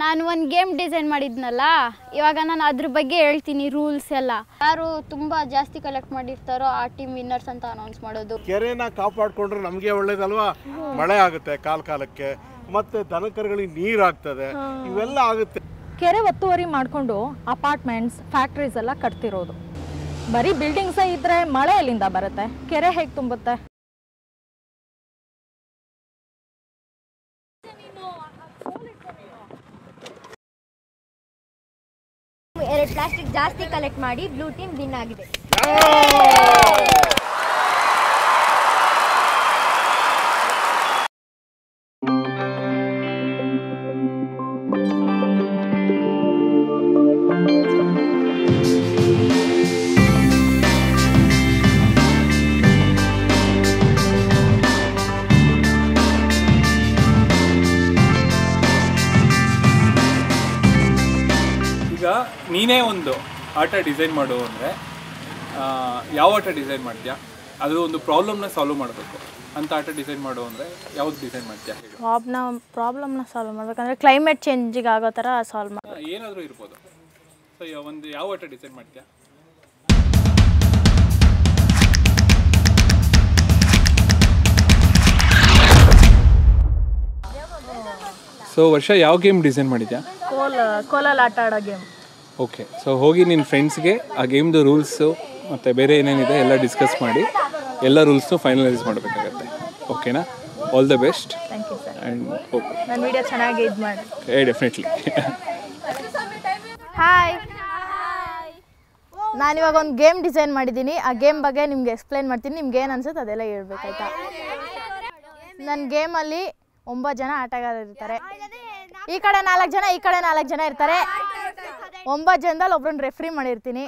ನಾನು ಒಂದು game design ಮಾಡಿದ್ನಲ್ಲ, ಇವಾಗ ನಾನು ಅದ್ರ ಬಗ್ಗೆ ಹೇಳ್ತೀನಿ. ರೂಲ್ಸ್ ಎಲ್ಲ ಯಾರು ತುಂಬ ಜಾಸ್ತಿ ಕಲೆಕ್ಟ್ ಮಾಡಿರ್ತಾರೋ ಆ ಟೀಮ್ ವಿನ್ನರ್ಸ್ ಅಂತ ಅನೌನ್ಸ್ ಮಾಡೋದು. ಕೆರೆನ ಕಾಪಾಡಿಕೊಂಡ್ರೆ ನಮಗೆ ಒಳ್ಳೇದಲ್ವಾ? ಮಳೆ ಆಗುತ್ತೆ ಕಾಲಕ್ಕೆ, ಮತ್ತೆ ದನಕರುಗಳಿಗೆ ನೀರು ಆಗ್ತದೆ, ಇವೆಲ್ಲ ಆಗುತ್ತೆ. ಕೆರೆ ಒತ್ತುವರಿ ಮಾಡಿಕೊಂಡು ಅಪಾರ್ಟ್ಮೆಂಟ್ಸ್ ಫ್ಯಾಕ್ಟ್ರೀಸ್ ಎಲ್ಲ ಕಟ್ತಿರೋದು. ಬರೀ ಬಿಲ್ಡಿಂಗ್ಸ್ ಇದ್ರೆ ಮಳೆ ಎಲ್ಲಿಂದ ಬರುತ್ತೆ? ಕೆರೆ ಹೇಗೆ ತುಂಬುತ್ತೆ? ಎರಡು ಪ್ಲಾಸ್ಟಿಕ್ ಜಾಸ್ತಿ ಕಲೆಕ್ಟ್ ಮಾಡಿ ಬ್ಲೂ ಟೀಮ್ ವಿನ್ ಆಗಿದೆ. ನೀನೇ ಒಂದು ಆಟ ಡಿಸೈನ್ ಮಾಡು ಅಂದರೆ ಯಾವ ಆಟ ಡಿಸೈನ್ ಮಾಡ್ತೀಯಾ? ಅದು ಒಂದು ಪ್ರಾಬ್ಲಮ್ನ ಸಾಲ್ವ್ ಮಾಡಬೇಕು ಅಂತ ಆಟ ಡಿಸೈನ್ ಮಾಡು ಅಂದರೆ ಯಾವ್ದು ಡಿಸೈನ್ ಮಾಡ್ತೀಯಾ? ಪ್ರಾಬ್ಲಮ್ನ ಸಾಲ್ವ್ ಮಾಡ್ಬೇಕಂದ್ರೆ ಕ್ಲೈಮೇಟ್ ಚೇಂಜಿಗೆ ಆಗೋ ಥರ ಸಾಲ್ವ್ ಮಾಡಿ ಏನಾದರೂ ಇರ್ಬೋದು. ಸೊ ಒಂದು ಯಾವ ಆಟ ಡಿಸೈನ್ ಮಾಡ್ತೀಯಾ? ಸೊ ವರ್ಷ ಯಾವ ಗೇಮ್ ಡಿಸೈನ್ ಮಾಡಿದ್ಯಾ? ಕೋಲಲ್ಲಿ ಆಟ ಆಡೋ ಗೇಮ್. ಓಕೆ, ಸೊ ಹೋಗಿ ನಿನ್ನ ಫ್ರೆಂಡ್ಸ್ಗೆ ಆ ಗೇಮ್ದು ರೂಲ್ಸು ಮತ್ತು ಬೇರೆ ಏನೇನಿದೆ ಎಲ್ಲ ಡಿಸ್ಕಸ್ ಮಾಡಿ ಎಲ್ಲ ರೂಲ್ಸ್ನು ಫೈನಲೈಸ್ ಮಾಡಬೇಕಾಗತ್ತೆ. ಓಕೆನಾ? All the best. Thank you sir. And okay, ನನ್ನ ವಿಡಿಯೋ ಚೆನ್ನಾಗಿ ಇದು ಮಾಡಿ. ಡೆಫಿನೆಟ್ಲಿ. ಹಾಯ್, ನಾನಿವಾಗ ಒಂದು ಗೇಮ್ ಡಿಸೈನ್ ಮಾಡಿದ್ದೀನಿ. ಆ ಗೇಮ್ ಬಗ್ಗೆ ನಿಮ್ಗೆ ಎಕ್ಸ್ಪ್ಲೈನ್ ಮಾಡ್ತೀನಿ. ನಿಮ್ಗೆ ಏನು ಅನ್ಸುತ್ತೆ ಅದೆಲ್ಲ ಹೇಳ್ಬೇಕಾಯ್ತಾ? ನನ್ನ ಗೇಮಲ್ಲಿ 9 ಜನ ಆಟಗಾರರು ಇರ್ತಾರೆ. ಈ ಕಡೆ 4 ಜನ, ಈ ಕಡೆ 4 ಜನ ಇರ್ತಾರೆ. 9 ಜನದಲ್ಲಿ ಒಬ್ರನ್ನ ರೆಫ್ರಿ ಮಾಡಿರ್ತೀನಿ.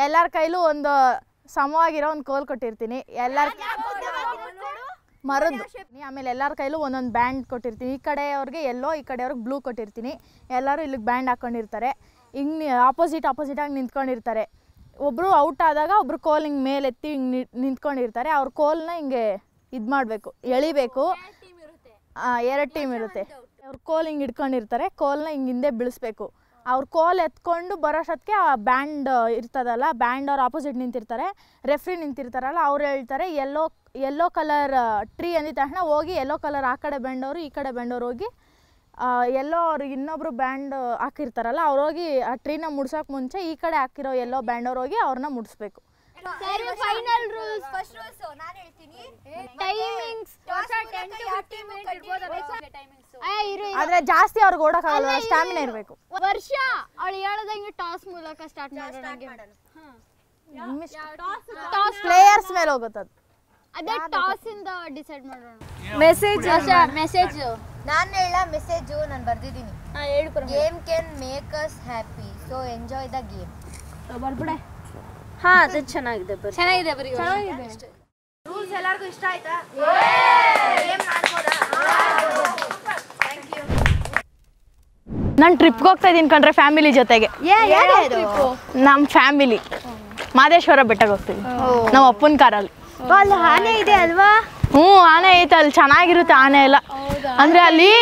ಎಲ್ಲರ ಕೈಲೂ ಒಂದು ಸಮವಾಗಿರೋ ಒಂದು ಕೋಲ್ ಕೊಟ್ಟಿರ್ತೀನಿ. ಎಲ್ಲರ ಮರದ್ದು. ಆಮೇಲೆ ಎಲ್ಲರ ಕೈಲೂ ಒಂದೊಂದು ಬ್ಯಾಂಡ್ ಕೊಟ್ಟಿರ್ತೀನಿ. ಈ ಕಡೆಯವ್ರಿಗೆ ಎಲ್ಲೋ, ಈ ಕಡೆಯವ್ರಿಗೆ ಬ್ಲೂ ಕೊಟ್ಟಿರ್ತೀನಿ. ಎಲ್ಲರೂ ಇಲ್ಲಿಗೆ ಬ್ಯಾಂಡ್ ಹಾಕ್ಕೊಂಡಿರ್ತಾರೆ. ಹಿಂಗೆ ಆಪೋಸಿಟಾಗಿ ನಿಂತ್ಕೊಂಡಿರ್ತಾರೆ. ಒಬ್ಬರು ಔಟ್ ಆದಾಗ ಒಬ್ರು ಕೋಲ್ ಹಿಂಗೆ ಮೇಲೆತ್ತಿ ಹಿಂಗೆ ನಿಂತ್ಕೊಂಡಿರ್ತಾರೆ. ಅವ್ರ ಕೋಲ್ನ ಹಿಂಗೆ ಇದು ಮಾಡಬೇಕು, ಎಳಿಬೇಕು. 2 ಟೀಮ್ ಇರುತ್ತೆ. ಅವ್ರ ಕೋಲ್ ಹಿಂಗೆ ಹಿಡ್ಕೊಂಡಿರ್ತಾರೆ. ಕೋಲ್ನ ಹಿಂಗೆ ಹಿಂದೆ ಬೀಳಿಸ್ಬೇಕು. ಅವ್ರ ಕೋಲ್ ಎತ್ಕೊಂಡು ಬರೋಷ್ಟೊತ್ತಿಗೆ ಆ ಬ್ಯಾಂಡ್ ಇರ್ತದಲ್ಲ, ಬ್ಯಾಂಡ್ ಅವ್ರು ಆಪೋಸಿಟ್ ನಿಂತಿರ್ತಾರೆ. ರೆಫ್ರಿ ನಿಂತಿರ್ತಾರಲ್ಲ, ಅವ್ರು ಹೇಳ್ತಾರೆ ಯೆಲ್ಲೋ ಕಲರ್ ಟ್ರೀ ಅಂದಿದ ತಕ್ಷಣ ಹೋಗಿ ಯೆಲ್ಲೋ ಕಲರ್ ಆ ಕಡೆ ಬ್ಯಾಂಡವರು, ಈ ಕಡೆ ಬ್ಯಾಂಡವ್ರು ಹೋಗಿ ಎಲ್ಲೋ ಅವ್ರಿಗೆ ಇನ್ನೊಬ್ರು ಬ್ಯಾಂಡ್ ಹಾಕಿರ್ತಾರಲ್ಲ, ಅವ್ರು ಹೋಗಿ ಆ ಟ್ರೀನ ಮುಡ್ಸೋಕೆ ಮುಂಚೆ ಈ ಕಡೆ ಹಾಕಿರೋ ಎಲ್ಲೋ ಬ್ಯಾಂಡವ್ರು ಹೋಗಿ ಅವ್ರನ್ನ ಮುಡಿಸ್ಬೇಕು. Final rules. ಫಸ್ಟ್ ರೂಲ್ಸ್ ನಾನು ಹೇಳ್ತೀನಿ. ಟೈಮಿಂಗ್ಸ್ 10 to 15 ಮಿನಿಟ್ಸ್ ಇರ್ಬೋದು. ಆದ್ರೆ ಜಾಸ್ತಿ ಅವ್ರಿಗೆ ಓಡೋಕ್ಕಾಗಲ್ಲ, ಸ್ಟಾಮಿನಾ ಇರಬೇಕು. ವರ್ಷ ಅವಳು ಹೇಳದಂಗೆ ಟಾಸ್ ಮೂಲಕ ಸ್ಟಾರ್ಟ್ ಮಾಡೋಣ. ಟಾಸ್ ಪ್ಲೇಯರ್ಸ್ ಮೇಲೆ ಹೋಗುತ್ತೆ. ಅದೇ ಟಾಸ್ ಇಂದ ಡಿಸೈಡ್ ಮಾಡೋಣ. ಮೆಸೇಜ್ ನಾನು ಹೇಳ ಮೆಸೇಜ್ ನಾನು ಬರ್ದಿದ್ದೀನಿ. Game can make us happy, so enjoy the game. ಬರ್ಬಿಡೆ. ಹಾ, ಅದು ಚೆನ್ನಾಗಿದೆ. ಚೆನ್ನಾಗಿದೆ ಬರೀ. ರೂಲ್ಸ್ ಎಲ್ಲರಿಗೂ ಇಷ್ಟ ಆಯ್ತಾ? ಗೇಮ್ ಮಾಡ್ಬೋದಾ? Thank you. ನಾನು ಟ್ರಿಪ್ಗೆ ಹೋಗ್ತಾ ಇದ್ದೀನಿ ಕಣ್ರೆ, ಫ್ಯಾಮಿಲಿ ಜೊತೆಗೆ. ನಮ್ಮ ಫ್ಯಾಮಿಲಿ ಮಾದೇಶ್ವರ ಬೆಟ್ಟಕ್ಕೆ ಹೋಗ್ತೀವಿ ನಮ್ಮ ಅಪ್ಪನ ಕಾರಲ್ಲಿ. ಅಲ್ಲಿ ಆನೆ ಇದೆ ಅಲ್ವಾ? ಆನೆ ಐತೆ ಅಲ್ಲಿ, ಚೆನ್ನಾಗಿರುತ್ತೆ ಆನೆ ಎಲ್ಲ. ಅಂದ್ರೆ ಅಲ್ಲಿ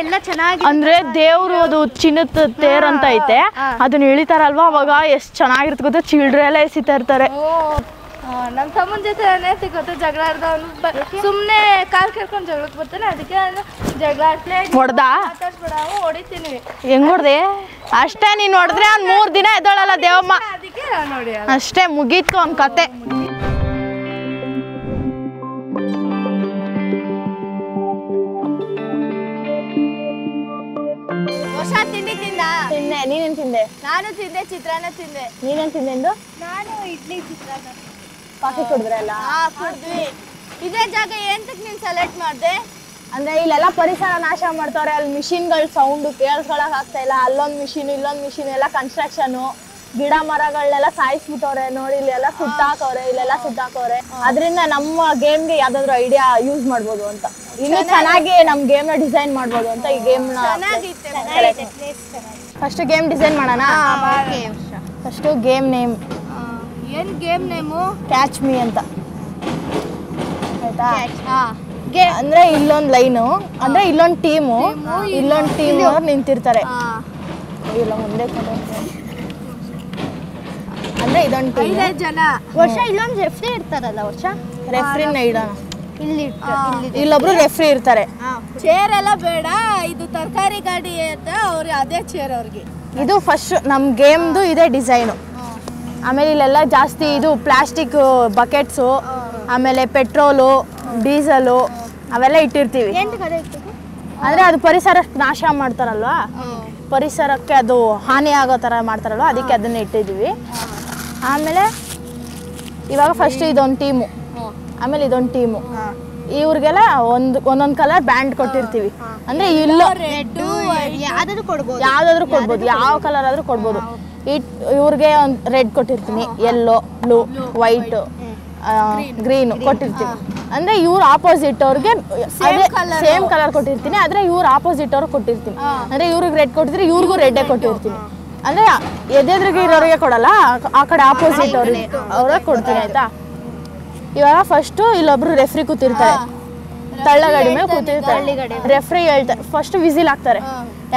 ಎಲ್ಲ ಚೆನ್ನಾಗಿ ಅಂದ್ರೆ ದೇವ್ರು, ಅದು ಚಿನ್ನದ ತೇರ್ ಅಂತ ಐತೆ, ಅದನ್ನ ಇಳಿತಾರಲ್ವಾ, ಅವಾಗ ಎಷ್ಟು ಚೆನ್ನಾಗಿರುತ್ತೆ ಗೊತ್ತಾ. ಚಿಲ್ಡ್ರೆ ಎಲ್ಲ ಎಸಿತಾ ಇರ್ತಾರೆ. ನಮ್ಮ ತಮ್ಮನ ಜೊತೆ ಗೊತ್ತು ಜಗಳ ಆಡ್ದವನು ಸುಮ್ಮನೆ ಕಾಲು ಕೇಳ್ಕೊಂಡು ಜಗಳಕ್ಕೆ ಬರ್ತಾನೆ. ಅದಕ್ಕೆ ಜಗಳ ಆಡ್ಲೇ ಹೊಡೆದ ಹೊಡಿತೀನಿ. ಹೆಂಗ್ ಹೊಡ್ದೆ? ಅಷ್ಟೇ, ನೀನ್ ಹೊಡೆದ್ರೆ ಅವ್ನು 3 ದಿನ ಎದ್ದೋಳಲ್ಲ ದೇವಮ್ಮ. ಅದಕ್ಕೆ ನೋಡಿ ಅಷ್ಟೇ, ಮುಗೀತು ಅವ್ನ ಕತೆ. ಹೊಸ ತಿಂಡಿ ತಿಂದೆ. ನೀನೇನ್ ತಿಂದೆ? ನಾನು ತಿಂದೆ, ಚಿತ್ರಾನ್ನ ತಿಂದೆ. ನೀನೇನ್ ತಿಂದೆ? ನಾನು ಇಡ್ಲಿ ಚಿತ್ರಾನ್ನ. ಕಾಫಿ ಕುಡಿದ್ರಲ್ಲ? ಕುಡಿದ್ವಿ. ಇದೇ ಜಾಗ ಎಂತಕ್ಕೆ ನೀನು ಸೆಲೆಕ್ಟ್ ಮಾಡಿದೆ? ಅಂದ್ರೆ ಇಲ್ಲೆಲ್ಲ ಪರಿಸರ ನಾಶ ಮಾಡ್ತಾರೆ. ಅಲ್ಲಿ ಮಿಷಿನ್ಗಳ ಸೌಂಡು ಕೇಳಿಸ್ಕೊಳಕ್ ಆಗ್ತಾ ಇಲ್ಲ. ಅಲ್ಲೊಂದು ಮಿಷಿನ್, ಇಲ್ಲೊಂದು ಮಿಷಿನ್, ಎಲ್ಲ ಕನ್ಸ್ಟ್ರಕ್ಷನು. ಗಿಡ ಮರಗಳನ್ನೆಲ್ಲ ಸಾಯಿಸ್ಬಿಟ್ಟವ್ರೆ ನೋಡಿ. ಇಲ್ಲೆಲ್ಲ ಸುಟ್ಟಾಕವ್ರೆ, ಇಲ್ಲೆಲ್ಲ ಸುಟ್ಟಾಕವ್ರೆ. ಅದರಿಂದ ನಮ್ಮ ಗೇಮ್ಗೆ ಯಾವ್ದಾದ್ರು ಐಡಿಯಾ ಯೂಸ್ ಮಾಡ್ಬೋದು ಅಂತ, ಇನ್ನೂ ಚೆನ್ನಾಗಿ ನಮ್ಮ ಗೇಮ್ನ ಡಿಸೈನ್ ಮಾಡ್ಬೋದು ಅಂತ ಈ ಗೇಮ್ನ. ಫಸ್ಟ್ ಗೇಮ್ ಡಿಸೈನ್ ಮಾಡೋಣ. First game name. ಏನು ಗೇಮ್ ನೇಮು? ಕ್ಯಾಚ್ ಮೀ ಅಂತ, ಆಯ್ತಾ? ಅಂದ್ರೆ ಇಲ್ಲೊಂದು ಲೈನು ಅಂದ್ರೆ ಇಲ್ಲೊಂದು ಟೀಮು ಇಲ್ಲೊಂದು ಟೀಮ್ ಅವ್ರು ನಿಂತಿರ್ತಾರೆ. ಇಲ್ಲ ಮುಂದೆ ಅಂದ್ರೆ ಇದೊಂದು ಟೀಮ್ ಜನ ವರ್ಷ ಇಲ್ಲೊಂದು ರೆಫ್ರಿ ಇರ್ತಾರಲ್ಲ ವರ್ಷ ರೆಫ್ರಿನ ಇಡೋಣ. ಇಲ್ಲಿ ಇಲ್ಲೊಬ್ರು ರೆಫ್ರಿ ಇರ್ತಾರೆ. ಚೇರ್ ಎಲ್ಲ ಬೇಡ, ಇದು ತರಕಾರಿ ಗಾಡಿ ಅಂತ ಅವ್ರಿಗೆ ಅದೇ ಚೇರ್ ಅವ್ರಿಗೆ. ಇದು ಫಸ್ಟ್ ನಮ್ಮ ಗೇಮ್ದು ಇದೆ ಡಿಸೈನು. ಆಮೇಲೆ ಇಲ್ಲೆಲ್ಲ ಜಾಸ್ತಿ ಇದು ಪ್ಲಾಸ್ಟಿಕ್ ಬಕೆಟ್ಸು, ಆಮೇಲೆ ಪೆಟ್ರೋಲು, ಡೀಸಲು ಅವೆಲ್ಲ ಇಟ್ಟಿರ್ತೀವಿ. ಅಂದರೆ ಅದು ಪರಿಸರಕ್ಕೆ ನಾಶ ಮಾಡ್ತಾರಲ್ವಾ, ಪರಿಸರಕ್ಕೆ ಅದು ಹಾನಿ ಆಗೋ ಥರ ಮಾಡ್ತಾರಲ್ವ, ಅದಕ್ಕೆ ಅದನ್ನ ಇಟ್ಟಿದ್ದೀವಿ. ಆಮೇಲೆ ಇವಾಗ ಫಸ್ಟ್ ಇದೊಂದು ಟೀಮು, ಆಮೇಲೆ ಇದೊಂದು ಟೀಮು. ಇವ್ರಿಗೆಲ್ಲ ಒಂದೊಂದು ಕಲರ್ ಬ್ಯಾಂಡ್ ಕೊಟ್ಟಿರ್ತೀವಿ. ಅಂದರೆ ಇಲ್ಲೋ ಯಾವ್ದಾದ್ರು ಕೊಡ್ಬೋದು, ಯಾವ ಕಲರ್ ಆದರೂ ಕೊಡ್ಬೋದು. ಇವ್ರಿಗೆ ಒಂದು ರೆಡ್ ಕೊಟ್ಟಿರ್ತೀನಿ, ಯೆಲ್ಲೋ, ಬ್ಲೂ, ವೈಟು, ಗ್ರೀನು ಕೊಟ್ಟಿರ್ತೀನಿ. ಅಂದರೆ ಇವ್ರು ಆಪೋಸಿಟ್ ಅವ್ರಿಗೆ ಸೇಮ್ ಕಲರ್ ಕೊಟ್ಟಿರ್ತೀನಿ, ಆದರೆ ಇವ್ರು ಆಪೋಸಿಟ್ ಅವ್ರಿಗೆ ಕೊಟ್ಟಿರ್ತೀನಿ. ಅಂದರೆ ಇವ್ರಿಗೆ ರೆಡ್ ಕೊಟ್ಟಿದ್ರೆ ಇವ್ರಿಗೂ ರೆಡ್ಡೇ ಕೊಟ್ಟಿರ್ತೀನಿ. ಅಂದರೆ ಎದೆದ್ರಿಗೆ ಇರೋರಿಗೆ ಕೊಡಲ್ಲ, ಆ ಕಡೆ ಆಪೋಸಿಟ್ ಅವ್ರಿಗೆ ಕೊಡ್ತೀನಿ. ಆಯಿತಾ? ಇವಾಗ ಫಸ್ಟು ಇಲ್ಲೊಬ್ರು ರೆಫ್ರಿ ಕೂತಿರ್ತಾರೆ, ತಳ್ಳಗಡಿ ಮೇಲೆ ಕೂತಿರ್ತಾರೆ. ರೆಫ್ರಿ ಹೇಳ್ತಾರೆ, ಫಸ್ಟ್ ವಿಸಿಲ್ ಹಾಕ್ತಾರೆ,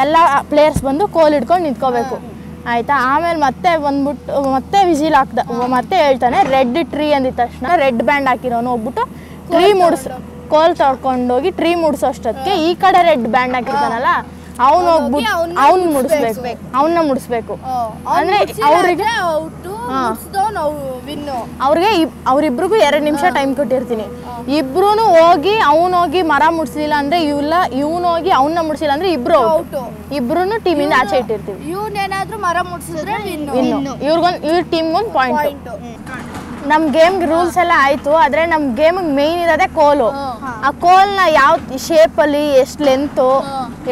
ಎಲ್ಲ ಪ್ಲೇಯರ್ಸ್ ಬಂದು ಕೋಲ್ ಹಿಡ್ಕೊಂಡು ನಿಂತ್ಕೋಬೇಕು. ಆಯಿತಾ? ಆಮೇಲೆ ಮತ್ತೆ ಬಂದ್ಬಿಟ್ಟು ಮತ್ತೆ ವಿಸಿಲ್ ಮತ್ತೆ ಹೇಳ್ತಾನೆ ರೆಡ್ ಟ್ರೀ ಅಂದಿದ ತಕ್ಷಣ ರೆಡ್ ಬ್ಯಾಂಡ್ ಹಾಕಿರೋನು ಹೋಗ್ಬಿಟ್ಟು ಟ್ರೀ ಕೋಲ್ ತೊಳ್ಕೊಂಡೋಗಿ ಟ್ರೀ ಮುಡ್ಸೋಷ್ಟೊತ್ತಿಗೆ ಈ ಕಡೆ ರೆಡ್ ಬ್ಯಾಂಡ್ ಹಾಕಿರ್ತಾನಲ್ಲ ಅವ್ನು ಹೋಗ್ಬಿಟ್ಟು ಅವನ್ನ ಮುಡಿಸ್ಬೇಕು. ಅಂದ್ರೆ ಅವ್ರಿಗೆ ಅವ್ರಿಬ್ರಿಗೂ 2 ನಿಮಿಷ ಟೈಮ್ ಕೊಟ್ಟಿರ್ತೀನಿ. ಇಬ್ರು ಹೋಗಿ ಹೋಗಿ ಮರ ಮುಡ್ಸಿಲ್ಲ ಅಂದ್ರೆ ಇವನು ಹೋಗಿ ಅವನ್ನ ಮುಡ್ಸಿಲ್ಲ ಅಂದ್ರೆ ಇಬ್ರು ಟೀಮಿಂದ ಆಚೆ ಇಟ್ಟಿರ್ತೀವಿ. ಇವನೇನಾದ್ರೂ ಮರ ಮುಡ್ಸಿದ್ರೆ ಇವ್ರ ಟೀಮ್ಗೊಂದು ಪಾಯಿಂಟ್. ನಮ್ಮ ಗೇಮ್ಗೆ ರೂಲ್ಸ್ ಎಲ್ಲ ಆಯಿತು, ಆದರೆ ನಮ್ಮ ಗೇಮಿಗೆ ಮೇಯ್ನ್ ಇರೋದೇ ಕೋಲು. ಆ ಕೋಲ್ನ ಯಾವ ಶೇಪಲ್ಲಿ, ಎಷ್ಟು ಲೆಂತು,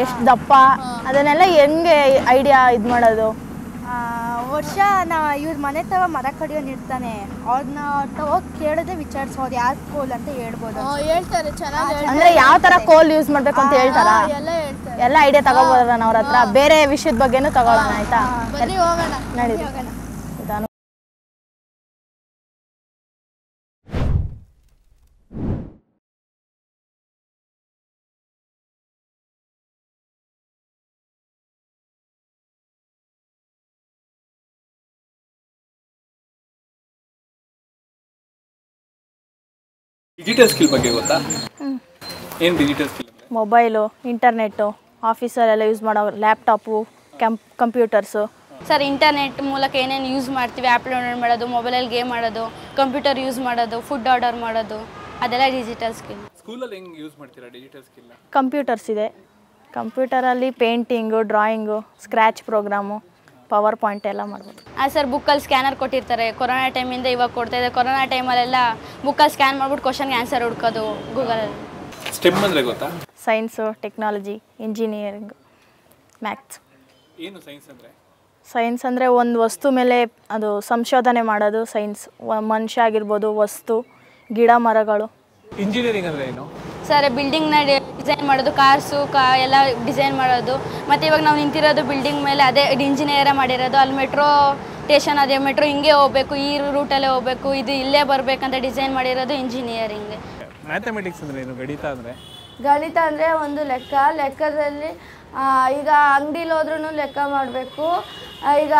ಎಷ್ಟು ದಪ್ಪ, ಅದನ್ನೆಲ್ಲ ಹೆಂಗೆ ಐಡಿಯಾ ಇದು ಮಾಡೋದು. ವರ್ಷ ಇವ್ರ ಮನೆ ತವ ಮರ ಕಡಿಯೋನ್ ಇರ್ತಾನೆ, ಅವ್ರನ್ನ ಹೋಗಿ ಕೇಳದೆ ವಿಚಾರಿಸೋದು ಯಾರು ಕೋಲ್ ಅಂತ ಹೇಳ್ಬೋದು. ಹೇಳ್ತಾರೆ ಚೆನ್ನಾಗಿ. ಅಂದರೆ ಯಾವ ಥರ ಕೋಲ್ ಯೂಸ್ ಮಾಡಬೇಕು ಅಂತ ಹೇಳ್ತಾರಾ? ಎಲ್ಲ ಐಡಿಯಾ ತಗೋಬೋದಲ್ಲ ಅವ್ರ ಹತ್ರ. ಬೇರೆ ವಿಷಯದ ಬಗ್ಗೆನೂ ತಗೊಳ್ಳೋಣ. ಆಯಿತಾ? ನಡೀರಿ. ಡಿಜಿಟಲ್ ಸ್ಕಿಲ್ ಬಗ್ಗೆ ಗೊತ್ತಾ? ಏನು ಡಿಜಿಟಲ್ ಸ್ಕಿಲ್? ಮೊಬೈಲು, ಇಂಟರ್ನೆಟ್ಟು, ಆಫೀಸಲ್ಲೆಲ್ಲ ಯೂಸ್ ಮಾಡೋ ಲ್ಯಾಪ್ಟಾಪು, ಕಂಪ್ಯೂಟರ್ಸು. ಸರ್, ಇಂಟರ್ನೆಟ್ ಮೂಲಕ ಏನೇನು ಯೂಸ್ ಮಾಡ್ತೀವಿ, ಆ್ಯಪ್ ಡೌನ್ಲೋಡ್ ಮಾಡೋದು, ಮೊಬೈಲಲ್ಲಿ ಗೇಮ್ ಮಾಡೋದು, ಕಂಪ್ಯೂಟರ್ ಯೂಸ್ ಮಾಡೋದು, ಫುಡ್ ಆರ್ಡರ್ ಮಾಡೋದು, ಅದೆಲ್ಲ ಡಿಜಿಟಲ್ ಸ್ಕಿಲ್. ಸ್ಕೂಲಲ್ಲಿ ಹೆಂಗೆ ಯೂಸ್ ಮಾಡ್ತೀರಾ ಡಿಜಿಟಲ್ ಸ್ಕಿಲ್ನ? ಕಂಪ್ಯೂಟರ್ಸ್ ಇದೆ. ಕಂಪ್ಯೂಟರಲ್ಲಿ painting, drawing, scratch program, PowerPoint ಎಲ್ಲ ಮಾಡ್ಬೋದು. ಸರ್, ಬುಕ್ಕಲ್ಲಿ ಸ್ಕ್ಯಾನರ್ ಕೊಟ್ಟಿರ್ತಾರೆ. ಕೊರೋನಾ ಟೈಮಿಂದ ಇವಾಗ ಕೊಡ್ತಾಯಿದೆ. ಕೊರೋನಾ ಟೈಮಲ್ಲೆಲ್ಲ ಬುಕ್ಕಲ್ಲಿ ಸ್ಕ್ಯಾನ್ ಮಾಡ್ಬಿಟ್ಟು ಕ್ವಶನ್ಗೆ ಆನ್ಸರ್ ಹುಡ್ಕೋದು ಗೂಗಲಲ್ಲಿ. ಸ್ಟೆಮ್ ಅಂದರೆ ಗೊತ್ತಾ? Science, technology, engineering, maths. ಏನು ಸೈನ್ಸ್ ಅಂದರೆ? ಸೈನ್ಸ್ ಅಂದರೆ ಒಂದು ವಸ್ತು ಮೇಲೆ ಅದು ಸಂಶೋಧನೆ ಮಾಡೋದು ಸೈನ್ಸ್. ಮನುಷ್ಯ ಆಗಿರ್ಬೋದು, ವಸ್ತು, ಗಿಡ ಮರಗಳು. ಇಂಜಿನಿಯರಿಂಗ್ ಅಂದರೆ ಏನು? ಸರ್, ಬಿಲ್ಡಿಂಗ್ನ ಡಿಸೈನ್ ಮಾಡೋದು, ಕಾರ್ಸು ಎಲ್ಲ ಡಿಸೈನ್ ಮಾಡೋದು. ಮತ್ತು ಇವಾಗ ನಾವು ನಿಂತಿರೋದು ಬಿಲ್ಡಿಂಗ್ ಮೇಲೆ, ಅದೇ ಇಂಜಿನಿಯರೇ ಮಾಡಿರೋದು. ಅಲ್ಲಿ ಮೆಟ್ರೋ ಸ್ಟೇಷನ್, ಅದೇ ಮೆಟ್ರೋ ಹಿಂಗೆ ಹೋಗಬೇಕು, ಈ ರೂಟಲ್ಲೇ ಹೋಗಬೇಕು, ಇದು ಇಲ್ಲೇ ಬರಬೇಕಂತ ಡಿಸೈನ್ ಮಾಡಿರೋದು ಇಂಜಿನಿಯರಿಂಗ್. ಮ್ಯಾಥಮೆಟಿಕ್ಸ್ ಅಂದರೆ ಏನು? ಗಣಿತ ಅಂದರೆ? ಗಣಿತ ಅಂದರೆ ಒಂದು ಲೆಕ್ಕದಲ್ಲಿ ಈಗ ಅಂಗಡಿಲಿ ಹೋದ್ರೂ ಲೆಕ್ಕ ಮಾಡಬೇಕು. ಈಗ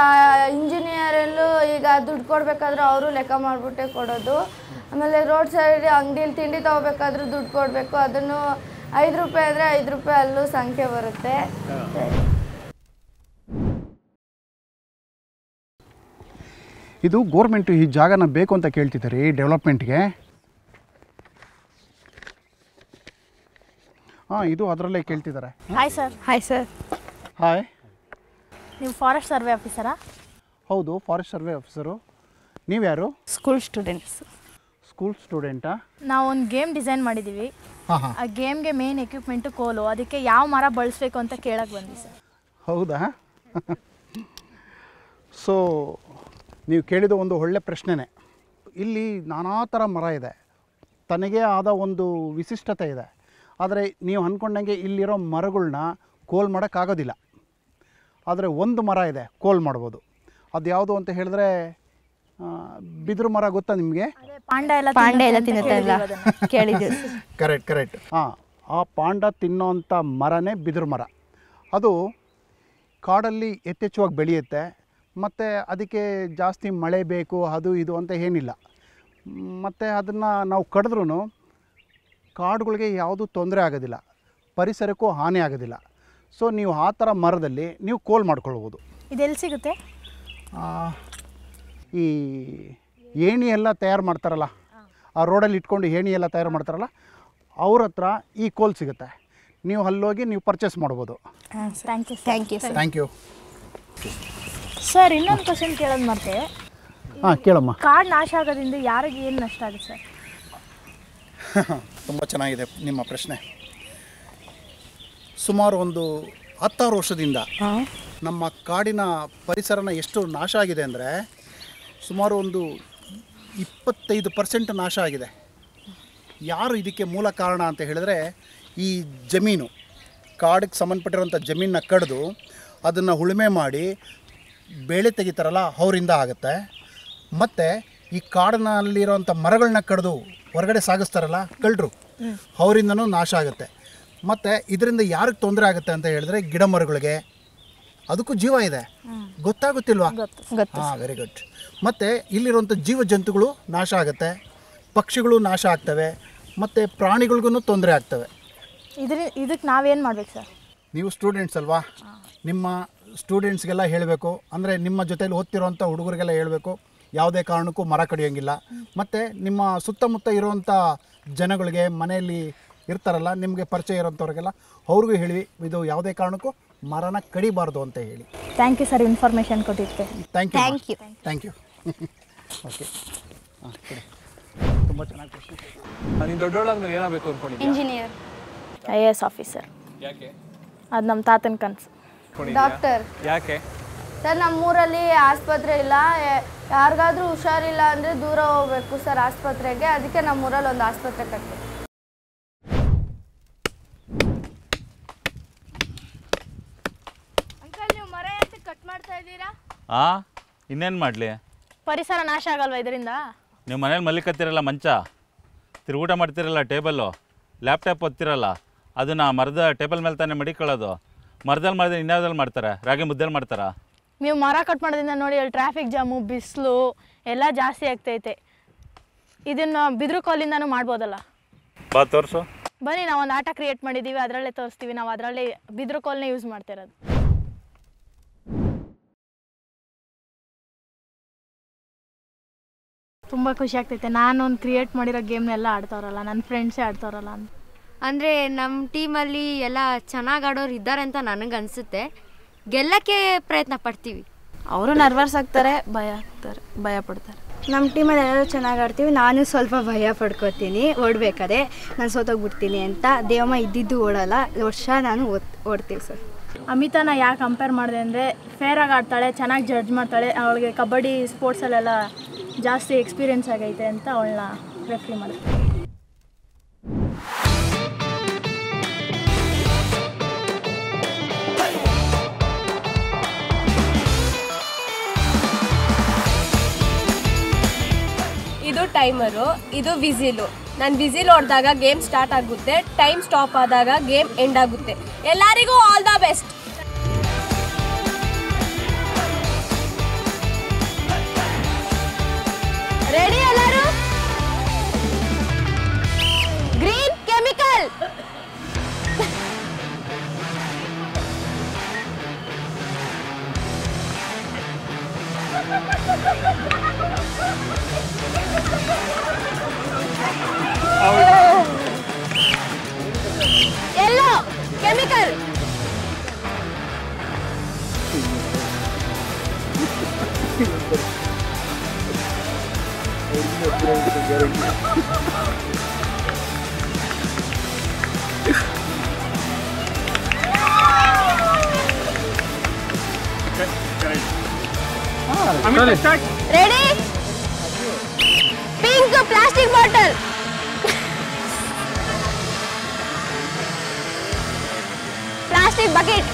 ಇಂಜಿನಿಯರಲ್ಲೂ ಈಗ ದುಡ್ಡು ಕೊಡಬೇಕಾದ್ರೂ ಅವರು ಲೆಕ್ಕ ಮಾಡಿಬಿಟ್ಟೆ ಕೊಡೋದು. ಆಮೇಲೆ ರೋಡ್ ಸೈಡ್ ಅಂಗಡಿಲಿ ತಿಂಡಿ ತೊಗೋಬೇಕಾದ್ರೂ ದುಡ್ಡು ಕೊಡಬೇಕು. ಅದನ್ನು 5 ರೂಪಾಯಿ ಅಂದರೆ 5 ರೂಪಾಯಿ ಅಲ್ಲೂ ಸಂಖ್ಯೆ ಬರುತ್ತೆ. ಇದು ಗೋರ್ಮೆಂಟು ಈ ಜಾಗನ ಬೇಕು ಅಂತ ಕೇಳ್ತಿದ್ದಾರೆ ಡೆವಲಪ್ಮೆಂಟ್ಗೆ. ಇದು ಅದರಲ್ಲೇ ಕೇಳ್ತಿದ್ದಾರೆ. Hi sir. Hi sir. Hi. ನೀವು ಫಾರೆಸ್ಟ್ ಸರ್ವೆ ಆಫೀಸರಾ? ಹೌದು, ಫಾರೆಸ್ಟ್ ಸರ್ವೆ ಆಫೀಸರು. ನೀವ್ಯಾರು? School students. ಸ್ಕೂಲ್ ಸ್ಟೂಡೆಂಟಾ? ನಾವು ಒಂದು ಗೇಮ್ ಡಿಸೈನ್ ಮಾಡಿದ್ದೀವಿ. ಆ ಗೇಮ್ಗೆ ಮೇನ್ ಎಕ್ವಿಪ್ಮೆಂಟು ಕೋಲು. ಅದಕ್ಕೆ ಯಾವ ಮರ ಬಳಸಬೇಕು ಅಂತ ಕೇಳಕ್ಕೆ ಬಂದ್ವಿ ಸರ್. ಹೌದಾ? ಸೊ ನೀವು ಕೇಳಿದ ಒಂದು ಒಳ್ಳೆ ಪ್ರಶ್ನೆನೇ. ಇಲ್ಲಿ ನಾನಾ ಥರ ಮರ ಇದೆ, ತನಗೇ ಆದ ಒಂದು ವಿಶಿಷ್ಟತೆ ಇದೆ. ಆದರೆ ನೀವು ಅಂದ್ಕೊಂಡಂಗೆ ಇಲ್ಲಿರೋ ಮರಗಳ್ನ ಕೋಲ್ ಮಾಡೋಕ್ಕಾಗೋದಿಲ್ಲ. ಆದರೆ ಒಂದು ಮರ ಇದೆ ಕೋಲ್ ಮಾಡ್ಬೋದು. ಅದು ಯಾವುದು ಅಂತ ಹೇಳಿದ್ರೆ ಬಿದಿರು ಮರ ಗೊತ್ತಾ ನಿಮಗೆ? ಪಾಂಡ ಎಲ್ಲ ತಿನ್ನುತ್ತಲ್ಲ ಕೇಳಿದ್ದೀವಿ. ಕರೆಕ್ಟ್. ಹಾಂ, ಆ ಪಾಂಡ ತಿನ್ನೋಂಥ ಮರನೇ ಬಿದಿರು ಮರ. ಅದು ಕಾಡಲ್ಲಿ ಯಥೇಚ್ಛವಾಗಿ ಬೆಳೆಯುತ್ತೆ. ಮತ್ತು ಅದಕ್ಕೆ ಜಾಸ್ತಿ ಮಳೆ ಬೇಕು ಅದು ಇದು ಅಂತ ಏನಿಲ್ಲ. ಮತ್ತು ಅದನ್ನು ನಾವು ಕಡಿದ್ರೂ ಕಾಡುಗಳಿಗೆ ಯಾವುದೂ ತೊಂದರೆ ಆಗೋದಿಲ್ಲ, ಪರಿಸರಕ್ಕೂ ಹಾನಿ ಆಗೋದಿಲ್ಲ. ಸೊ ನೀವು ಆ ಥರ ಮರದಲ್ಲಿ ನೀವು ಕೋಲ್ ಮಾಡ್ಕೊಳ್ಬೋದು. ಇದೆಲ್ಲಿ ಸಿಗುತ್ತೆ? ಈ ಏಣಿ ಎಲ್ಲ ತಯಾರು ಮಾಡ್ತಾರಲ್ಲ, ಆ ರೋಡಲ್ಲಿ ಇಟ್ಕೊಂಡು ಏಣಿ ಎಲ್ಲ ತಯಾರು ಮಾಡ್ತಾರಲ್ಲ, ಅವ್ರ ಹತ್ರ ಈ ಕೋಲ್ ಸಿಗುತ್ತೆ. ನೀವು ಅಲ್ಲೋಗಿ ನೀವು ಪರ್ಚೇಸ್ ಮಾಡ್ಬೋದು. Thank you thank you sir. ಇನ್ನೊಂದು ಕ್ವಶನ್ ಕೇಳೋದು ಮತ್ತೆ, ಹಾಂ ಕೇಳಮ್ಮ. ಕಾಡು ನಾಶ ಆಗೋದ್ರಿಂದ ಯಾರಿಗೆ ಏನು ನಷ್ಟ ಆಗುತ್ತೆ ಸರ್? ತುಂಬ ಚೆನ್ನಾಗಿದೆ ನಿಮ್ಮ ಪ್ರಶ್ನೆ. ಸುಮಾರು ಒಂದು 10 ವರ್ಷದಿಂದ ನಮ್ಮ ಕಾಡಿನ ಪರಿಸರನ ಎಷ್ಟು ನಾಶ ಆಗಿದೆ ಅಂದರೆ ಸುಮಾರು ಒಂದು 25% ನಾಶ ಆಗಿದೆ. ಯಾರು ಇದಕ್ಕೆ ಮೂಲ ಕಾರಣ ಅಂತ ಹೇಳಿದ್ರೆ, ಈ ಜಮೀನು ಕಾಡಿಗೆ ಸಂಬಂಧಪಟ್ಟಿರೋಂಥ ಜಮೀನನ್ನ ಕಡಿದು ಅದನ್ನು ಉಳುಮೆ ಮಾಡಿ ಬೆಳೆ ತೆಗಿತಾರಲ್ಲ, ಅವರಿಂದ ಆಗುತ್ತೆ. ಮತ್ತು ಈ ಕಾಡಿನಲ್ಲಿರೋಂಥ ಮರಗಳನ್ನ ಕಡಿದು ಹೊರಗಡೆ ಸಾಗಿಸ್ತಾರಲ್ಲ ಕಳ್ಳರು, ಅವರಿಂದನೂ ನಾಶ ಆಗುತ್ತೆ. ಮತ್ತು ಇದರಿಂದ ಯಾರಿಗೆ ತೊಂದರೆ ಆಗುತ್ತೆ ಅಂತ ಹೇಳಿದ್ರೆ, ಗಿಡ ಮರಗಳಿಗೆ, ಅದಕ್ಕೂ ಜೀವ ಇದೆ, ಗೊತ್ತಾಗುತ್ತಿಲ್ವಾ? ಹಾಂ, ವೆರಿ ಗುಡ್. ಮತ್ತು ಇಲ್ಲಿರುವಂಥ ಜೀವ ಜಂತುಗಳು ನಾಶ ಆಗುತ್ತೆ, ಪಕ್ಷಿಗಳು ನಾಶ ಆಗ್ತವೆ, ಮತ್ತು ಪ್ರಾಣಿಗಳಿಗೂ ತೊಂದರೆ ಆಗ್ತವೆ. ಇದಕ್ಕೆ ನಾವೇನು ಮಾಡ್ಬೇಕು ಸರ್? ನೀವು ಸ್ಟೂಡೆಂಟ್ಸ್ ಅಲ್ವಾ, ನಿಮ್ಮ ಸ್ಟೂಡೆಂಟ್ಸ್ಗೆಲ್ಲ ಹೇಳಬೇಕು. ಅಂದರೆ ನಿಮ್ಮ ಜೊತೆಲಿ ಓದ್ತಿರೋಂಥ ಹುಡುಗರಿಗೆಲ್ಲ ಹೇಳಬೇಕು, ಯಾವುದೇ ಕಾರಣಕ್ಕೂ ಮರ ಕಡಿಯೋಂಗಿಲ್ಲ. ಮತ್ತು ನಿಮ್ಮ ಸುತ್ತಮುತ್ತ ಇರುವಂಥ ಜನಗಳಿಗೆ, ಮನೆಯಲ್ಲಿ ಇರ್ತಾರಲ್ಲ ನಿಮಗೆ ಪರಿಚಯ ಇರೋಂಥವ್ರಿಗೆಲ್ಲ ಅವ್ರಿಗೂ ಹೇಳಿ, ಇದು ಯಾವುದೇ ಕಾರಣಕ್ಕೂ ಮರನ ಕಡಿಬಾರ್ದು ಅಂತ ಹೇಳಿ. ಥ್ಯಾಂಕ್ ಯು ಸರ್, ಇನ್ಫಾರ್ಮೇಷನ್ ಕೊಟ್ಟಿದ್ದೆ. Thank you okay. ಹಾಂ, ತುಂಬ ಚೆನ್ನಾಗಿ ಪ್ರಶ್ನೆ. ನೀನು ದೊಡ್ಡವಳಾಗ ಏನಾಗಬೇಕು ಅಂದ್ಕೊಂಡಿದ್ದೆ? Engineer, IAS officer. ಯಾಕೆ? ಅದು ನಮ್ಮ ತಾತನ ಕನಸು. ಡಾಕ್ಟರ್. ಯಾಕೆ ಸರ್, ನಮ್ಮೂರಲ್ಲಿ ಆಸ್ಪತ್ರೆ ಇಲ್ಲ, ಯಾರಿಗಾದ್ರೂ ಹುಷಾರಿಲ್ಲ ಅಂದರೆ ದೂರ ಹೋಗ್ಬೇಕು ಸರ್ ಆಸ್ಪತ್ರೆಗೆ. ಅದಕ್ಕೆ ನಮ್ಮೂರಲ್ಲಿ ಒಂದು ಆಸ್ಪತ್ರೆ ಕಟ್ಟಿ. ಅಂಕಲ್, ನೀವು ಮರ ಅಂತ ಕಟ್ ಮಾಡ್ತಾ ಇದ್ದೀರಾ? ಇನ್ನೇನು ಮಾಡಲಿ? ಪರಿಸರ ನಾಶ ಆಗಲ್ವಾ ಇದರಿಂದ? ನೀವು ಮನೇಲಿ ಮಲ್ಲಿಕತ್ತಿರಲ್ಲ, ಮಂಚ ತಿರುಗೂಟ ಮಾಡ್ತಿರಲ್ಲ, ಟೇಬಲ್ಲು, ಲ್ಯಾಪ್ಟಾಪ್ ಓದ್ತಿರಲ್ಲ, ಅದನ್ನು ಮರದ ಟೇಬಲ್ ಮೇಲೆ ತಾನೇ ಮಡಿಕೊಳ್ಳೋದು. ಮರದಲ್ಲಿ ಮಾಡಿದ್ರೆ ಇನ್ಯಾವ್ದಲ್ಲಿ ಮಾಡ್ತಾರೆ? ರಾಗಿ ಮುದ್ದೆಲ್ಲಿ ಮಾಡ್ತಾರಾ? ನೀವು ಮರ ಕಟ್ ಮಾಡೋದ್ರಿಂದ ನೋಡಿ, ಅಲ್ಲಿ ಟ್ರಾಫಿಕ್ ಜಾಮು, ಬಿಸಿಲು ಎಲ್ಲ ಜಾಸ್ತಿ ಆಗ್ತೈತೆ. ಇದನ್ನು ಬಿದಿರು ಕೋಲಿಂದನೂ ಮಾಡ್ಬೋದಲ್ಲ? ಬಾ ತೋರಿಸು. ಬನ್ನಿ, ನಾವು ಒಂದು ಆಟ ಕ್ರಿಯೇಟ್ ಮಾಡಿದ್ದೀವಿ, ಅದರಲ್ಲೇ ತೋರಿಸ್ತೀವಿ. ನಾವು ಅದರಲ್ಲೇ ಬಿದಿರು ಕೋಲ್ನೇ ಯೂಸ್ ಮಾಡ್ತಿರೋದು. ತುಂಬ ಖುಷಿ ಆಗ್ತೈತೆ. ನಾನು ಒಂದು ಕ್ರಿಯೇಟ್ ಮಾಡಿರೋ ಗೇಮ್ನೆಲ್ಲ ಆಡ್ತಾರಲ್ಲ, ನನ್ನ ಫ್ರೆಂಡ್ಸೇ ಆಡ್ತಾರಲ್ಲ ಅಂತ. ಅಂದರೆ ನಮ್ಮ ಟೀಮಲ್ಲಿ ಎಲ್ಲ ಚೆನ್ನಾಗಿ ಆಡೋರು ಇದ್ದಾರೆ ಅಂತ ನನಗೆ ಅನಿಸುತ್ತೆ. ಗೆಲ್ಲಕ್ಕೆ ಪ್ರಯತ್ನ ಪಡ್ತೀವಿ. ಅವರು ನರ್ವಸ್ ಆಗ್ತಾರೆ, ಭಯ ಪಡ್ತಾರೆ. ನಮ್ಮ ಟೀಮಲ್ಲಿ ಎಲ್ಲರೂ ಚೆನ್ನಾಗಿ ಆಡ್ತೀವಿ. ನಾನು ಸ್ವಲ್ಪ ಭಯ ಪಡ್ಕೋತೀನಿ ಓಡಬೇಕಾದ್ರೆ, ನಾನು ಸೋತೋಗ್ಬಿಡ್ತೀನಿ ಅಂತ. ದೇವಮ್ಮ ಇದ್ದಿದ್ದು ಓಡಲ್ಲ, ವರ್ಷ ನಾನು ಓಡ್ತೀವಿ ಸರ್. ಅಮಿತಾನ ಯಾಕೆ ಕಂಪೇರ್ ಮಾಡಿದೆ ಅಂದರೆ, ಫೇರಾಗಿ ಆಡ್ತಾಳೆ, ಚೆನ್ನಾಗಿ ಜಡ್ಜ್ ಮಾಡ್ತಾಳೆ, ಅವಳಿಗೆ ಕಬಡ್ಡಿ ಸ್ಪೋರ್ಟ್ಸಲ್ಲೆಲ್ಲ ಜಾಸ್ತಿ ಎಕ್ಸ್ಪೀರಿಯೆನ್ಸ್ ಆಗೈತೆ ಅಂತ ಅವಳನ್ನ ರೆಫ್ರಿ ಮಾಡಿದೆ. ಇದು ಟೈಮರು, ಇದು ವಿಸಿಲು. ನಾನು ವಿಸಿಲ್ ಹೊಡೆದಾಗ ಗೇಮ್ ಸ್ಟಾರ್ಟ್ ಆಗುತ್ತೆ, ಟೈಮ್ ಸ್ಟಾಪ್ ಆದಾಗ ಗೇಮ್ ಎಂಡ್ ಆಗುತ್ತೆ. ಎಲ್ಲರಿಗೂ ಆಲ್ ದ ಬೆಸ್ಟ್. ರೆಡಿ ಎಲ್ಲರೂ? Green chemical. Yellow chemical. Ready? Pink plastic bottle. Plastic bucket.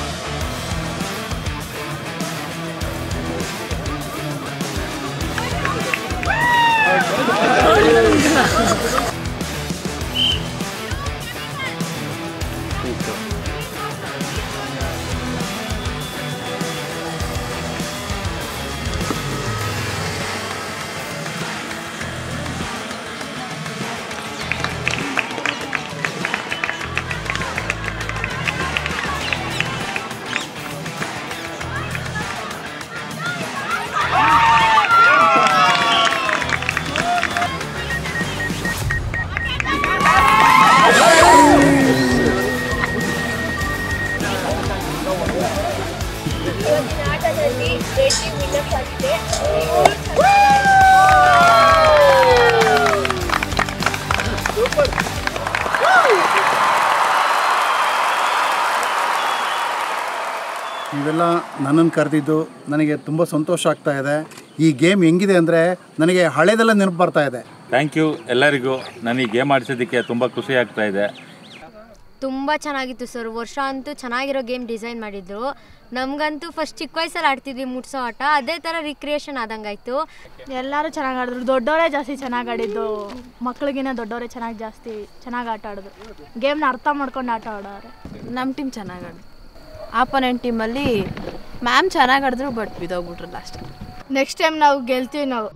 ನೀವೆಲ್ಲ ನನ್ನನ್ನು ಕರೆದಿದ್ದು ನನಗೆ ತುಂಬ ಸಂತೋಷ ಆಗ್ತಾ ಇದೆ. ಈ ಗೇಮ್ ಹೆಂಗಿದೆ ಅಂದರೆ ನನಗೆ ಹಳೇದೆಲ್ಲ ನೆನಪು ಬರ್ತಾ ಇದೆ. ಥ್ಯಾಂಕ್ ಯು ಎಲ್ಲರಿಗೂ. ನನಗೆ ಗೇಮ್ ಆಡಿಸೋದಕ್ಕೆ ತುಂಬ ಖುಷಿ ಆಗ್ತಾ ಇದೆ. ತುಂಬ ಚೆನ್ನಾಗಿತ್ತು ಸರ್. ವರ್ಷ ಅಂತೂ ಚೆನ್ನಾಗಿರೋ ಗೇಮ್ ಡಿಸೈನ್ ಮಾಡಿದ್ರು. ನಮಗಂತೂ ಫಸ್ಟ್ ಚಿಕ್ಕ ವಯಸ್ಸಲ್ಲಿ ಆಡ್ತಿದ್ವಿ ಮುಟ್ಸೋ ಆಟ, ಅದೇ ಥರ ರಿಕ್ರಿಯೇಷನ್ ಆದಂಗಾಯ್ತು. ಎಲ್ಲರೂ ಚೆನ್ನಾಗಿ ಆಡಿದ್ರು. ದೊಡ್ಡವರೇ ಜಾಸ್ತಿ ಚೆನ್ನಾಗಿ ಆಡಿದ್ದು, ಮಕ್ಳಿಗಿನ್ನ ದೊಡ್ಡವರೇ ಚೆನ್ನಾಗಿ ಆಟ ಆಡಿದ್ರು. ಗೇಮ್ನ ಅರ್ಥ ಮಾಡ್ಕೊಂಡು ಆಟ ಆಡೋರು. ನಮ್ಮ ಟೀಮ್ ಚೆನ್ನಾಗಿ ಆಡಿದ್ರು. ಆಪೋನೆಂಟ್ ಟೀಮಲ್ಲಿ ಮ್ಯಾಮ್ ಚೆನ್ನಾಗಿ ಆಡಿದ್ರು, ಬಟ್ ಬಿದ್ದೋಗ್ಬಿಟ್ರು ಲಾಸ್ಟ್. ನೆಕ್ಸ್ಟ್ ಟೈಮ್ ನಾವು ಗೆಲ್ತೀವಿ ನಾವು.